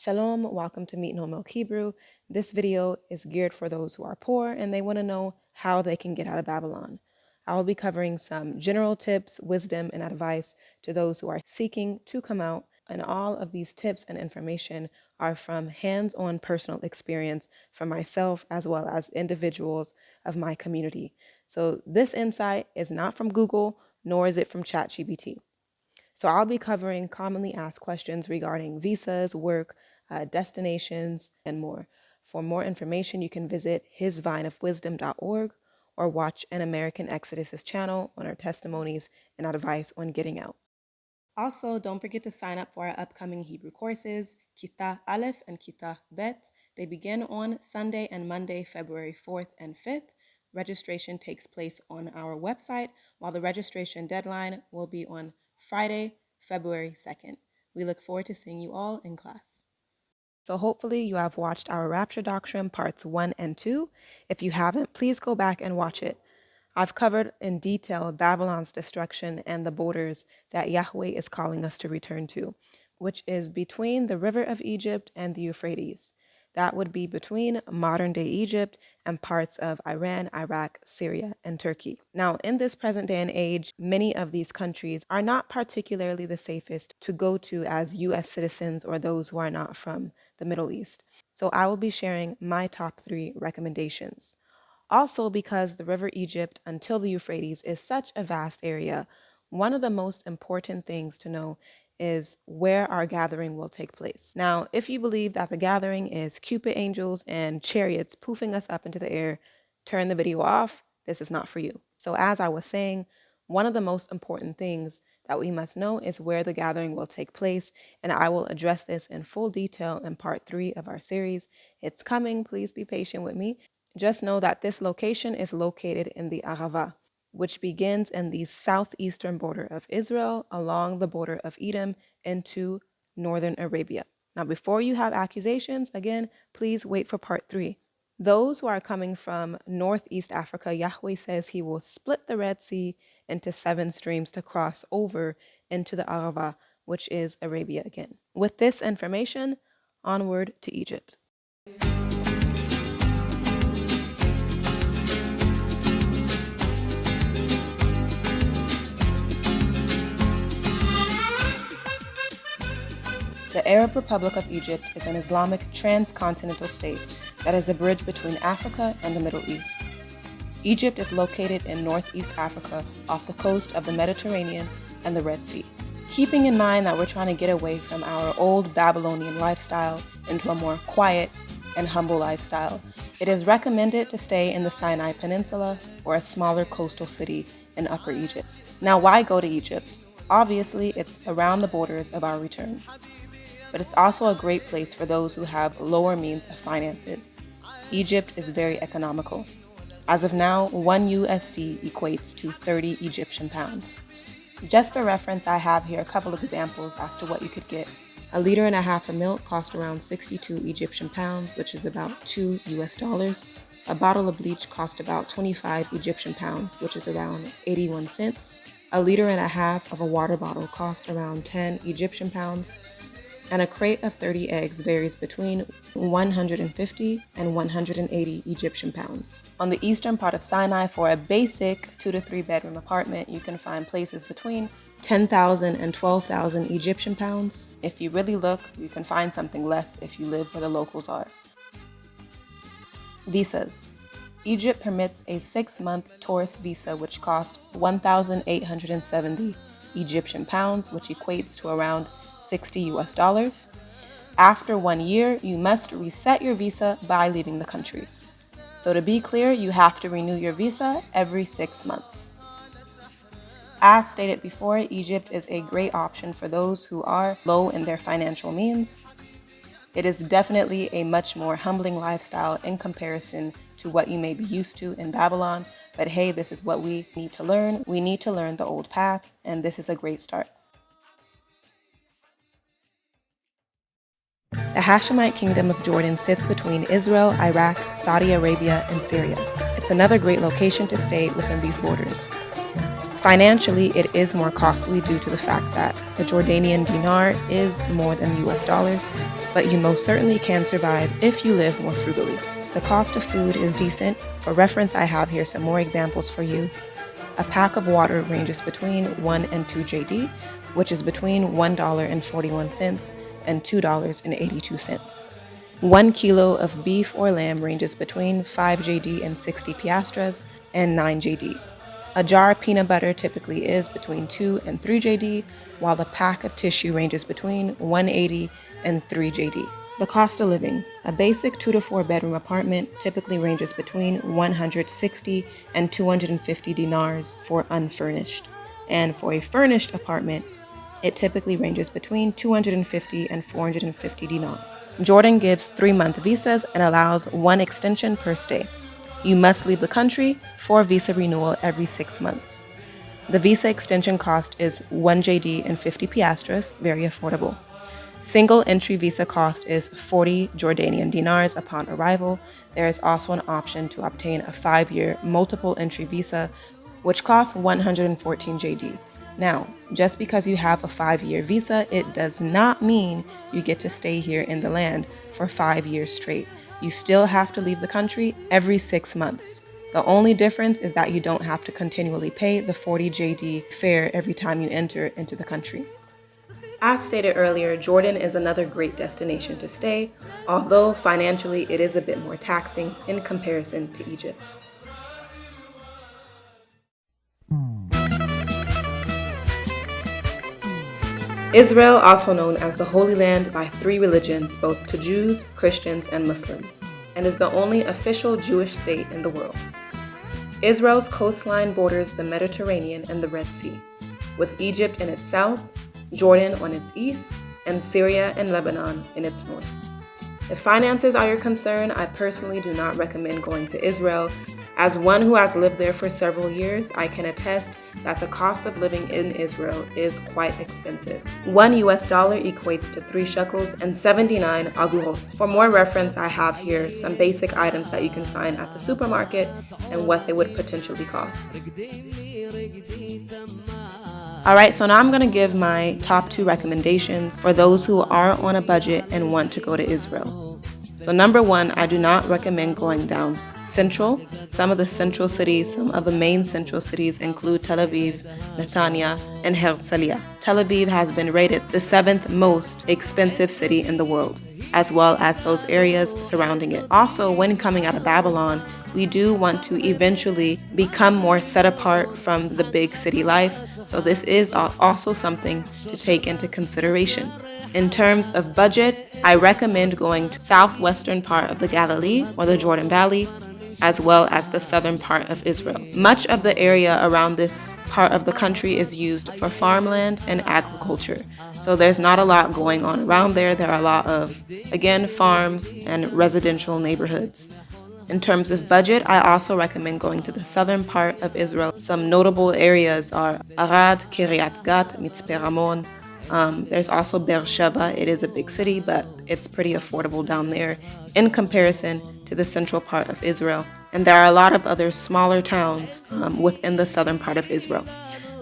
Shalom, welcome to Meet No Milk Hebrew. This video is geared for those who are poor and they want to know how they can get out of Babylon. I will be covering some general tips, wisdom, and advice to those who are seeking to come out, and all of these tips and information are from hands-on personal experience from myself as well as individuals of my community. So this insight is not from Google, nor is it from ChatGPT. So I'll be covering commonly asked questions regarding visas, work, destinations, and more. For more information, you can visit hisvineofwisdom.org or watch an American Exodus channel on our testimonies and advice on getting out. Also, don't forget to sign up for our upcoming Hebrew courses, Kita Aleph and Kita Bet. They begin on Sunday and Monday, February 4th and 5th. Registration takes place on our website, while the registration deadline will be on Friday, February 2nd. We look forward to seeing you all in class. So hopefully you have watched our Rapture Doctrine parts 1 and 2. If you haven't, please go back and watch it. I've covered in detail Babylon's destruction and the borders that Yahweh is calling us to return to, which is between the river of Egypt and the Euphrates. That would be between modern-day Egypt and parts of Iran, Iraq, Syria, and Turkey. Now, in this present day and age, many of these countries are not particularly the safest to go to as U.S. citizens or those who are not from the Middle East. So I will be sharing my top 3 recommendations. Also, because the river Egypt until the Euphrates is such a vast area, one of the most important things to know is where our gathering will take place. Now, if you believe that the gathering is Cupid angels and chariots poofing us up into the air, turn the video off. This is not for you. So as I was saying, one of the most important things that we must know is where the gathering will take place, and I will address this in full detail in part 3 of our series. It's coming. Please be patient with me. Just know that this location is located in the Arava, which begins in the southeastern border of Israel along the border of Edom into northern Arabia. Now, before you have accusations, again, please wait for part 3. Those who are coming from northeast Africa, Yahweh says he will split the Red Sea into 7 streams to cross over into the Arava, which is Arabia again. With this information, onward to Egypt. The Arab Republic of Egypt is an Islamic transcontinental state that is a bridge between Africa and the Middle East. Egypt is located in northeast Africa off the coast of the Mediterranean and the Red Sea. Keeping in mind that we're trying to get away from our old Babylonian lifestyle into a more quiet and humble lifestyle, it is recommended to stay in the Sinai Peninsula or a smaller coastal city in Upper Egypt. Now, why go to Egypt? Obviously, it's around the borders of our return. But it's also a great place for those who have lower means of finances. Egypt is very economical. As of now, 1 USD equates to 30 Egyptian pounds. Just for reference, I have here a couple of examples as to what you could get. 1.5 liters of milk costs around 62 Egyptian pounds, which is about $2 US. A bottle of bleach costs about 25 Egyptian pounds, which is around 81 cents. 1.5 liters of a water bottle costs around 10 Egyptian pounds. And a crate of 30 eggs varies between 150 and 180 Egyptian pounds. On the eastern part of Sinai, for a basic 2 to 3 bedroom apartment, you can find places between 10,000 and 12,000 Egyptian pounds. If you really look, you can find something less if you live where the locals are. Visas. Egypt permits a 6-month tourist visa, which costs 1,870 Egyptian pounds, which equates to around $60 US. After 1 year, you must reset your visa by leaving the country. So to be clear, you have to renew your visa every 6 months. As stated before, Egypt is a great option for those who are low in their financial means. It is definitely a much more humbling lifestyle in comparison to what you may be used to in Babylon. But hey, this is what we need to learn. We need to learn the old path, and this is a great start. The Hashemite Kingdom of Jordan sits between Israel, Iraq, Saudi Arabia, and Syria. It's another great location to stay within these borders. Financially, it is more costly due to the fact that the Jordanian dinar is more than US dollars, but you most certainly can survive if you live more frugally. The cost of food is decent. For reference, I have here some more examples for you. A pack of water ranges between 1 and 2 JD, which is between $1.41 and $2.82. 1 kilo of beef or lamb ranges between 5 JD and 60 piastres and 9 JD. A jar of peanut butter typically is between 2 and 3 JD, while the pack of tissue ranges between 180 and 3 JD. The cost of living. A basic 2 to 4 bedroom apartment typically ranges between 160 and 250 dinars for unfurnished. And for a furnished apartment, it typically ranges between 250 and 450 dinar. Jordan gives 3-month visas and allows 1 extension per stay. You must leave the country for visa renewal every 6 months. The visa extension cost is 1 JD and 50 piastres, very affordable. Single entry visa cost is 40 Jordanian dinars upon arrival. There is also an option to obtain a 5-year multiple entry visa, which costs 114 JD. Now, just because you have a 5-year visa, it does not mean you get to stay here in the land for 5 years straight. You still have to leave the country every 6 months. The only difference is that you don't have to continually pay the 40 JD fare every time you enter into the country. As stated earlier, Jordan is another great destination to stay, although financially it is a bit more taxing in comparison to Egypt. Israel, also known as the Holy Land by 3 religions, both to Jews, Christians, and Muslims, and is the only official Jewish state in the world. Israel's coastline borders the Mediterranean and the Red Sea, with Egypt in its south, Jordan on its east, and Syria and Lebanon in its north. If finances are your concern, I personally do not recommend going to Israel. As one who has lived there for several years, I can attest that the cost of living in Israel is quite expensive. $1 equates to 3 shekels and 79 agurot. For more reference, I have here some basic items that you can find at the supermarket and what they would potentially cost. Alright, so now I'm going to give my top 2 recommendations for those who are on a budget and want to go to Israel. So number 1, I do not recommend going down central. Some of the main central cities include Tel Aviv, Netanya, and Herzliya. Tel Aviv has been rated the 7th most expensive city in the world, as well as those areas surrounding it. Also, when coming out of Babylon, we do want to eventually become more set apart from the big city life, so this is also something to take into consideration. In terms of budget, I recommend going to southwestern part of the Galilee or the Jordan Valley, as well as the southern part of Israel. Much of the area around this part of the country is used for farmland and agriculture, so there's not a lot going on around there. There are a lot of, again, farms and residential neighborhoods. In terms of budget, I also recommend going to the southern part of Israel. Some notable areas are Arad, Kiryat Gat, Mitzpe Ramon. There's also Beersheba. It is a big city, but it's pretty affordable down there in comparison to the central part of Israel. And there are a lot of other smaller towns within the southern part of Israel.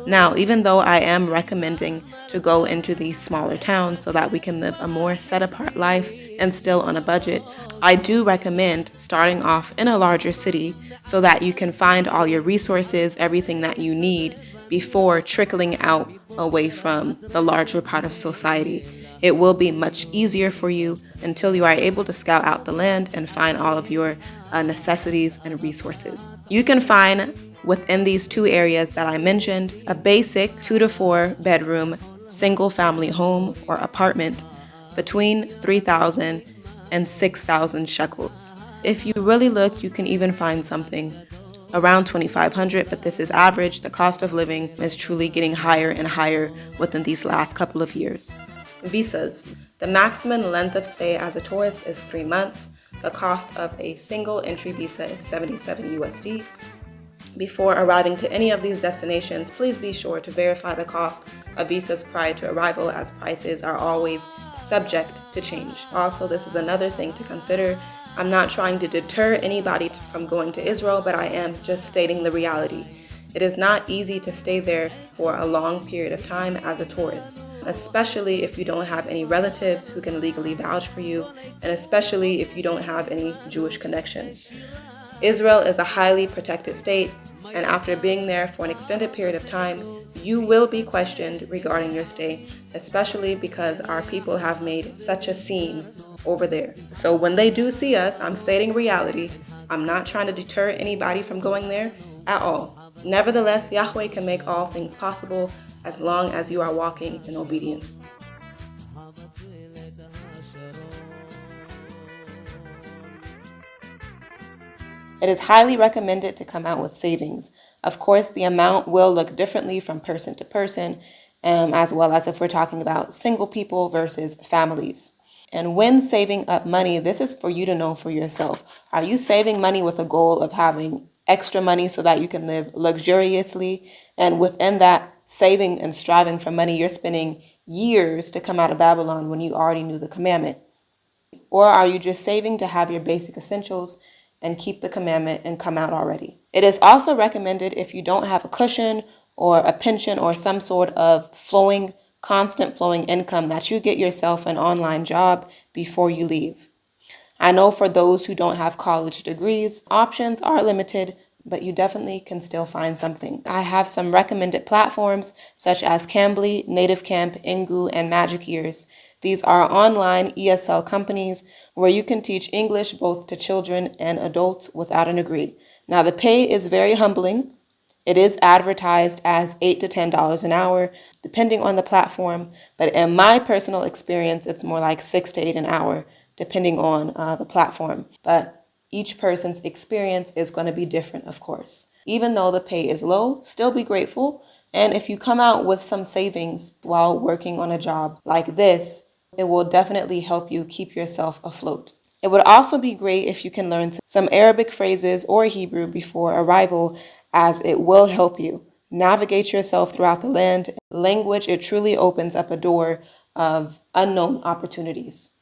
Now, even though I am recommending to go into these smaller towns so that we can live a more set-apart life and still on a budget, I do recommend starting off in a larger city so that you can find all your resources, everything that you need, before trickling out away from the larger part of society. It will be much easier for you until you are able to scout out the land and find all of your necessities and resources. You can find within these 2 areas that I mentioned a basic 2 to 4 bedroom single family home or apartment between 3,000 and 6,000 shekels. If you really look, you can even find something around 2,500, but this is average. The cost of living is truly getting higher and higher within these last couple of years. Visas. The maximum length of stay as a tourist is 3 months. The cost of a single entry visa is 77 USD. Before arriving to any of these destinations, please be sure to verify the cost of visas prior to arrival, as prices are always subject to change. Also, this is another thing to consider. I'm not trying to deter anybody from going to Israel, but I am just stating the reality. It is not easy to stay there for a long period of time as a tourist, especially if you don't have any relatives who can legally vouch for you, and especially if you don't have any Jewish connections. Israel is a highly protected state, and after being there for an extended period of time, you will be questioned regarding your stay, especially because our people have made such a scene over there. So when they do see us, I'm stating reality. I'm not trying to deter anybody from going there at all. Nevertheless, Yahweh can make all things possible as long as you are walking in obedience. It is highly recommended to come out with savings. Of course, the amount will look differently from person to person, as well as if we're talking about single people versus families. And when saving up money, this is for you to know for yourself. Are you saving money with a goal of having extra money so that you can live luxuriously? And within that saving and striving for money, you're spending years to come out of Babylon when you already knew the commandment? Or are you just saving to have your basic essentials and keep the commandment and come out already? It is also recommended if you don't have a cushion or a pension or some sort of constant flowing income that you get yourself an online job before you leave. I know for those who don't have college degrees, options are limited, but you definitely can still find something. I have some recommended platforms such as Cambly, Native Camp, Ingu, and Magic Years. These are online ESL companies where you can teach English both to children and adults without a degree. Now, the pay is very humbling. It is advertised as $8 to $10 an hour, depending on the platform. But in my personal experience, it's more like $6 to $8 an hour, depending on the platform. But each person's experience is going to be different, of course. Even though the pay is low, still be grateful. And if you come out with some savings while working on a job like this, it will definitely help you keep yourself afloat. It would also be great if you can learn some Arabic phrases or Hebrew before arrival, as it will help you navigate yourself throughout the land. Language, it truly opens up a door of unknown opportunities.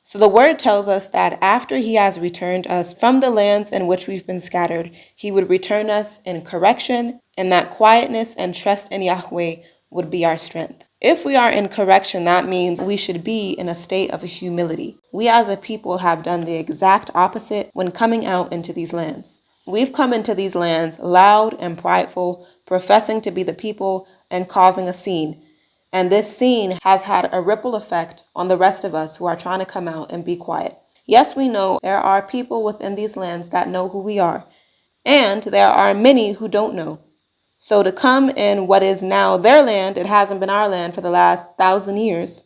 So the word tells us that after he has returned us from the lands in which we've been scattered, he would return us in correction, and that quietness and trust in Yahweh would be our strength. If we are in correction, that means we should be in a state of humility. We as a people have done the exact opposite when coming out into these lands. We've come into these lands loud and prideful, professing to be the people and causing a scene. And this scene has had a ripple effect on the rest of us who are trying to come out and be quiet. Yes, we know there are people within these lands that know who we are, and there are many who don't know. So to come in what is now their land, it hasn't been our land for the last 1,000 years,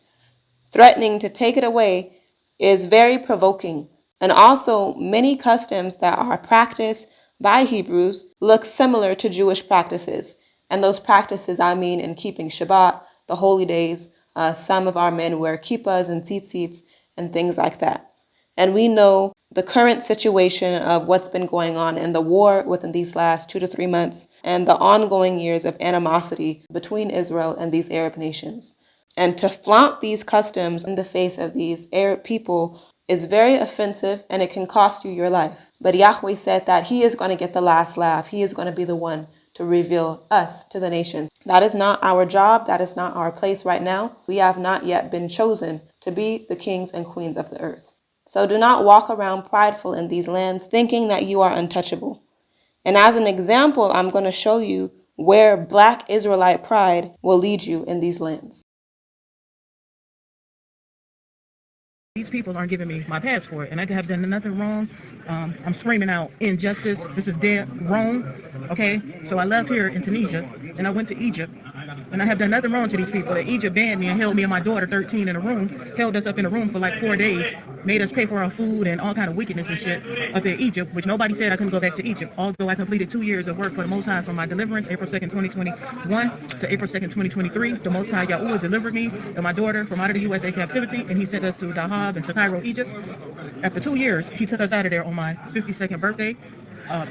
threatening to take it away is very provoking. And also, many customs that are practiced by Hebrews look similar to Jewish practices. And those practices, I mean in keeping Shabbat, the holy days. Some of our men wear kippahs and tzitzits and things like that. And we know the current situation of what's been going on in the war within these last 2 to 3 months and the ongoing years of animosity between Israel and these Arab nations. And to flaunt these customs in the face of these Arab people is very offensive, and it can cost you your life. But Yahweh said that he is going to get the last laugh. He is going to be the one to reveal us to the nations. That is not our job. That is not our place right now. We have not yet been chosen to be the kings and queens of the earth. So do not walk around prideful in these lands thinking that you are untouchable. And as an example, I'm going to show you where Black Israelite pride will lead you in these lands. These people aren't giving me my passport, and I have done nothing wrong. I'm screaming out injustice. This is dead wrong. Okay, so I left here in Tunisia, and I went to Egypt, and I have done nothing wrong to these people. Egypt banned me and held me and my daughter, 13, in a room, held us up in a room for like 4 days, made us pay for our food and all kind of wickedness and shit up in Egypt, which nobody said I couldn't go back to Egypt. Although I completed 2 years of work for the Most High from my deliverance, April 2nd, 2021 to April 2nd, 2023. The Most High Yahweh delivered me and my daughter from out of the USA captivity, and he sent us to Dahab and to Cairo, Egypt. After 2 years, he took us out of there on my 52nd birthday.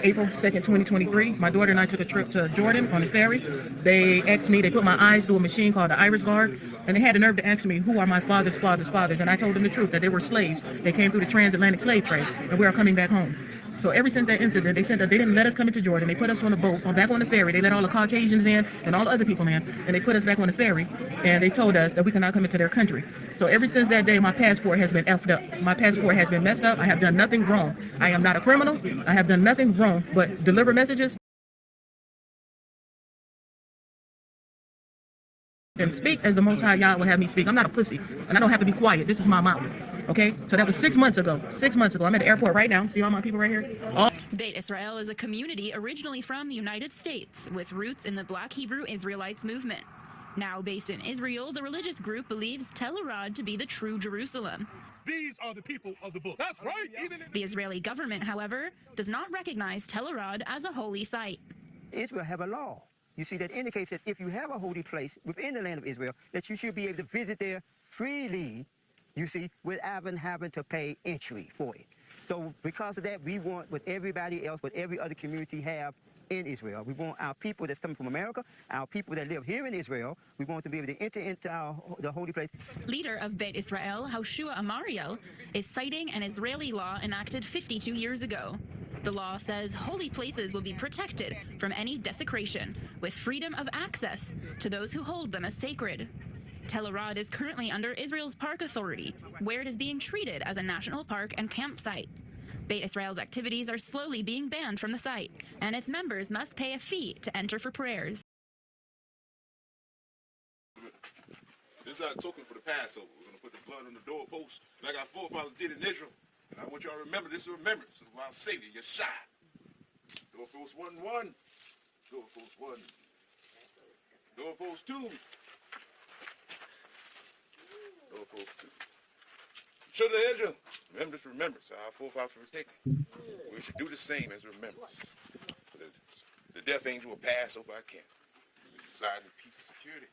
April 2nd, 2023. My daughter and I took a trip to Jordan on a ferry. They asked me, they put my eyes through a machine called the iris guard, and they had the nerve to ask me, who are my father's father's fathers? And I told them the truth, that they were slaves. They came through the transatlantic slave trade, and we are coming back home. So ever since that incident, they said that they didn't let us come into Jordan. They put us on a boat, back on the ferry. They let all the Caucasians in and all the other people in, and they put us back on the ferry, and they told us that we cannot come into their country. So ever since that day, my passport has been effed up. My passport has been messed up. I have done nothing wrong. I am not a criminal. I have done nothing wrong but deliver messages and speak as the Most High Yahweh would have me speak. I'm not a pussy, and I don't have to be quiet. This is my mouth. Okay? So that was 6 months ago. 6 months ago. I'm at the airport right now. See all my people right here? Beit Israel is a community originally from the United States with roots in the Black Hebrew Israelites movement. Now based in Israel, the religious group believes Tel Arad to be the true Jerusalem. These are the people of the book. That's right. The Israeli government, however, does not recognize Tel Arad as a holy site. Israel have a law. You see, that indicates that if you have a holy place within the land of Israel, that you should be able to visit there freely, you see, without having to pay entry for it. So because of that, we want what everybody else, what every other community have in Israel. We want our people that's coming from America, our people that live here in Israel, we want to be able to enter into the holy place. Leader of Beit Israel, Hoshua Amariel, is citing an Israeli law enacted 52 years ago. The law says holy places will be protected from any desecration, with freedom of access to those who hold them as sacred. Tel Arad is currently under Israel's Park Authority, where it is being treated as a national park and campsite. Beit Israel's activities are slowly being banned from the site, and its members must pay a fee to enter for prayers. This is our token for the Passover. We're going to put the blood on the doorpost like our forefathers did in Israel. And I want y'all to remember this, remembrance of our Savior, Yeshua. Doorpost 1-1. Doorpost 1. Doorpost 2. Doorpost 2. Children of Israel, remember this remembrance of our forefathers were taken. We should do the same as remembrance. So that the death angel will pass over our camp. We reside in peace and security.